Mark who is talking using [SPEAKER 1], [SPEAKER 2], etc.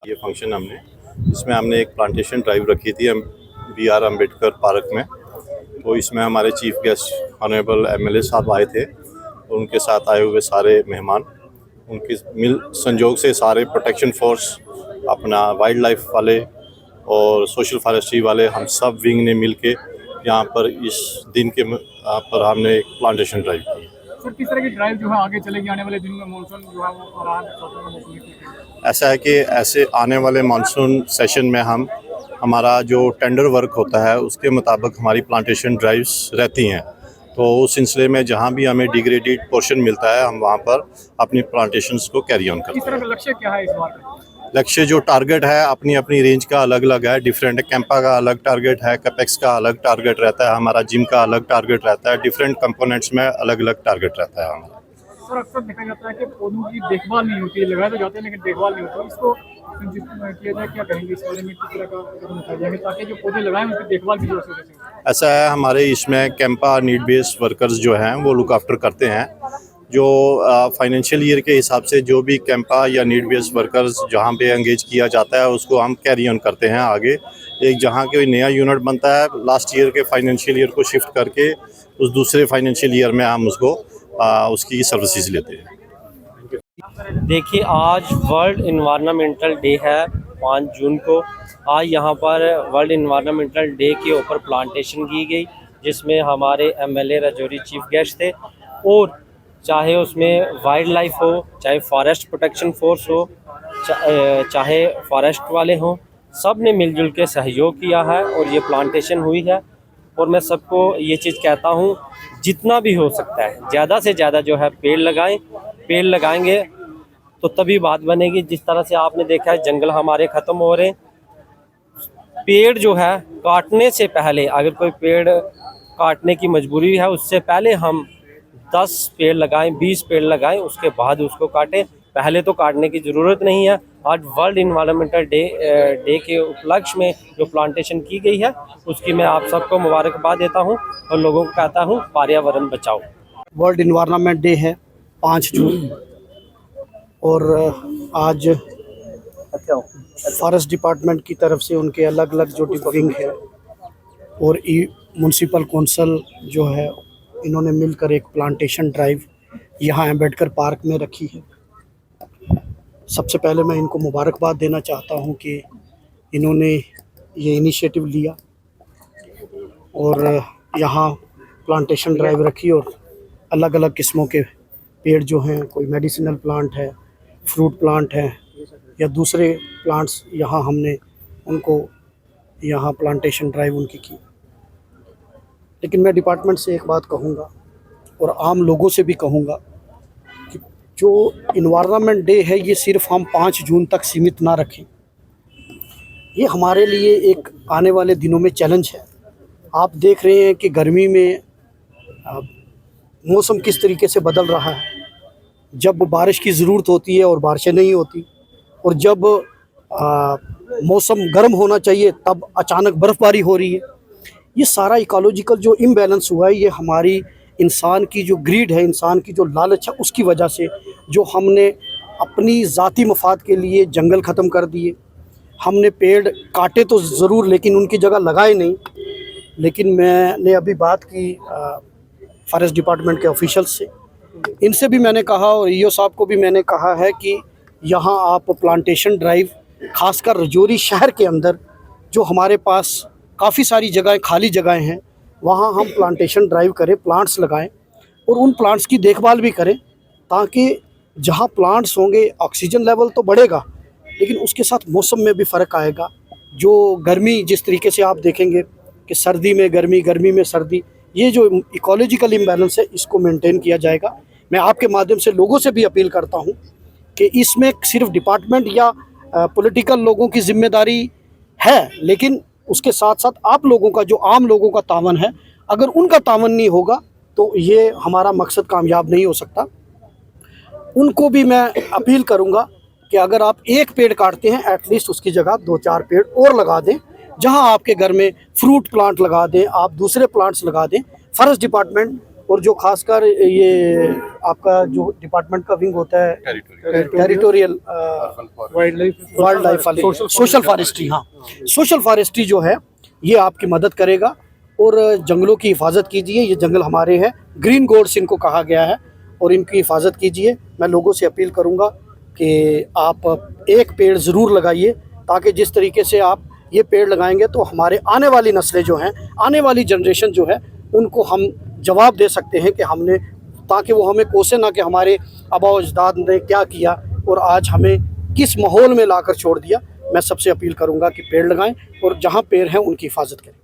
[SPEAKER 1] ये फंक्शन इसमें हमने एक प्लांटेशन ड्राइव रखी थी BR अम्बेडकर पार्क में। तो इसमें हमारे चीफ गेस्ट ऑनरेबल MLA साहब आए थे और उनके साथ आए हुए सारे मेहमान, उनके मिल संजोग से सारे प्रोटेक्शन फोर्स, अपना वाइल्ड लाइफ वाले और सोशल फॉरेस्ट्री वाले, हम सब विंग ने मिल के यहाँ पर इस दिन के पर हमने एक प्लांटेशन ड्राइव की।
[SPEAKER 2] सर, किस तरह की ड्राइव जो है आगे चलेगी आने वाले दिनों में? मानसून जो है वो
[SPEAKER 1] ऐसा है कि ऐसे आने वाले मानसून सेशन में हमारा जो टेंडर वर्क होता है उसके मुताबिक हमारी प्लांटेशन ड्राइव्स रहती हैं। तो उस सिलसिले में जहाँ भी हमें डिग्रेडेड पोर्शन मिलता है हम वहाँ पर अपनी प्लांटेशंस को कैरी ऑन करते हैं।
[SPEAKER 2] किस तरह का लक्ष्य क्या है इस बार?
[SPEAKER 1] लक्ष्य जो टारगेट है अपनी अपनी रेंज का अलग अलग है, डिफरेंट। कैंपा का अलग टारगेट है, कैपेक्स का अलग टारगेट रहता है, हमारा जिम का अलग टारगेट रहता है, डिफरेंट कंपोनेंट्स में अलग अलग टारगेट रहता है हमारा।
[SPEAKER 2] सर, अक्सर देखा जाता है कि पौधों की देखभाल नहीं होती है, लगाए तो जाते हैं लेकिन देखभाल नहीं होती, इसको किया जाए, क्या कहेंगे इस बारे में? किस तरह का कदम उठाया जाएगा ताकि जो पौधे लगाएं उनकी देखभाल भी जो हो सके?
[SPEAKER 1] ऐसा है, हमारे इसमें कैंपा नीड बेस्ड वर्कर्स जो हैं वो लुक आफ्टर करते हैं। जो फाइनेंशियल ईयर के हिसाब से जो भी कैंपा या नीड बेस्ड वर्कर्स जहाँ पे एंगेज किया जाता है उसको हम कैरी ऑन करते हैं आगे। एक जहाँ कोई नया यूनिट बनता है लास्ट ईयर के फाइनेंशियल ईयर को शिफ्ट करके उस दूसरे फाइनेंशियल ईयर में हम उसको उसकी सर्विसेज लेते हैं।
[SPEAKER 3] देखिए, आज वर्ल्ड इन्वायरमेंटल डे है 5 जून को। आज यहाँ पर वर्ल्ड इन्वायरमेंटल डे के ऊपर प्लांटेशन की गई, जिसमें हमारे MLA राजौरी चीफ गेस्ट थे। और चाहे उसमें वाइल्ड लाइफ हो, चाहे फॉरेस्ट प्रोटेक्शन फोर्स हो, चाहे फॉरेस्ट वाले हों, सब ने मिलजुल के सहयोग किया है और ये प्लांटेशन हुई है। और मैं सबको ये चीज़ कहता हूँ, जितना भी हो सकता है ज़्यादा से ज़्यादा जो है पेड़ लगाएं। पेड़ लगाएंगे तो तभी बात बनेगी। जिस तरह से आपने देखा है जंगल हमारे ख़त्म हो रहे हैं, पेड़ जो है काटने से पहले, अगर कोई पेड़ काटने की मजबूरी है उससे पहले हम 10 पेड़ लगाएं, 20 पेड़ लगाएं, उसके बाद उसको काटें। पहले तो काटने की ज़रूरत नहीं है। आज वर्ल्ड इन्वायरमेंटल डे के उपलक्ष्य में जो प्लांटेशन की गई है उसकी मैं आप सबको मुबारकबाद देता हूं और लोगों को कहता हूं पर्यावरण बचाओ।
[SPEAKER 4] वर्ल्ड इन्वायरमेंट डे है 5 जून और आज फॉरेस्ट डिपार्टमेंट की तरफ से उनके अलग अलग जो विंग है और म्यूनसिपल कौंसिल जो है, इन्होंने मिलकर एक प्लांटेशन ड्राइव यहाँ अम्बेडकर पार्क में रखी है। सबसे पहले मैं इनको मुबारकबाद देना चाहता हूँ कि इन्होंने ये इनिशिएटिव लिया और यहाँ प्लांटेशन ड्राइव रखी और अलग अलग किस्मों के पेड़ जो हैं, कोई मेडिसिनल प्लांट है, फ्रूट प्लांट है या दूसरे प्लांट्स, यहाँ हमने उनको यहाँ प्लांटेशन ड्राइव उनकी की। लेकिन मैं डिपार्टमेंट से एक बात कहूँगा और आम लोगों से भी कहूँगा कि जो इन्वायरमेंट डे है ये सिर्फ हम 5 जून तक सीमित ना रखें। ये हमारे लिए एक आने वाले दिनों में चैलेंज है। आप देख रहे हैं कि गर्मी में मौसम किस तरीके से बदल रहा है। जब बारिश की ज़रूरत होती है और बारिशें नहीं होती, और जब मौसम गर्म होना चाहिए तब अचानक बर्फ़बारी हो रही है। ये सारा इकोलॉजिकल जो इम्बैलेंस हुआ है, ये हमारी इंसान की जो ग्रीड है, इंसान की जो लालच है, उसकी वजह से जो हमने अपनी ज़ाती मफाद के लिए जंगल ख़त्म कर दिए, हमने पेड़ काटे तो ज़रूर लेकिन उनकी जगह लगाए नहीं। लेकिन मैंने अभी बात की फॉरेस्ट डिपार्टमेंट के ऑफिशियल्स से, इनसे भी मैंने कहा और ईओ साहब को भी मैंने कहा है कि यहाँ आप प्लांटेशन ड्राइव, खासकर राजौरी शहर के अंदर जो हमारे पास काफ़ी सारी जगहें, खाली जगहें हैं, वहाँ हम प्लांटेशन ड्राइव करें, प्लांट्स लगाएं और उन प्लांट्स की देखभाल भी करें, ताकि जहाँ प्लांट्स होंगे ऑक्सीजन लेवल तो बढ़ेगा लेकिन उसके साथ मौसम में भी फ़र्क आएगा। जो गर्मी, जिस तरीके से आप देखेंगे कि सर्दी में गर्मी, गर्मी में सर्दी, ये जो इकोलॉजिकल इम्बैलेंस है इसको मेंटेन किया जाएगा। मैं आपके माध्यम से लोगों से भी अपील करता हूँ कि इसमें सिर्फ डिपार्टमेंट या पॉलिटिकल लोगों की जिम्मेदारी है, लेकिन उसके साथ साथ आप लोगों का, जो आम लोगों का तावन है, अगर उनका तावन नहीं होगा तो ये हमारा मकसद कामयाब नहीं हो सकता। उनको भी मैं अपील करूंगा कि अगर आप एक पेड़ काटते हैं एटलीस्ट उसकी जगह 2-4 पेड़ और लगा दें। जहां आपके घर में फ्रूट प्लांट लगा दें, आप दूसरे प्लांट्स लगा दें। फॉरेस्ट डिपार्टमेंट और जो खासकर ये आपका जो डिपार्टमेंट का विंग होता है territorial wild life social forestry, हाँ सोशल फॉरेस्ट्री जो है ये आपकी मदद करेगा। और जंगलों की हिफाजत कीजिए, ये जंगल हमारे हैं, ग्रीन गोड्स इनको कहा गया है, और इनकी हिफाजत कीजिए। मैं लोगों से अपील करूंगा कि आप एक पेड़ ज़रूर लगाइए, ताकि जिस तरीके से आप ये पेड़ लगाएंगे तो हमारे आने वाली नस्लें जो हैं, आने वाली जनरेशन जो है, उनको हम जवाब दे सकते हैं कि हमने, ताकि वो हमें कोसे ना कि हमारे आबा अजदाद ने क्या किया और आज हमें किस माहौल में लाकर छोड़ दिया। मैं सबसे अपील करूंगा कि पेड़ लगाएं और जहां पेड़ हैं उनकी हिफाजत करें।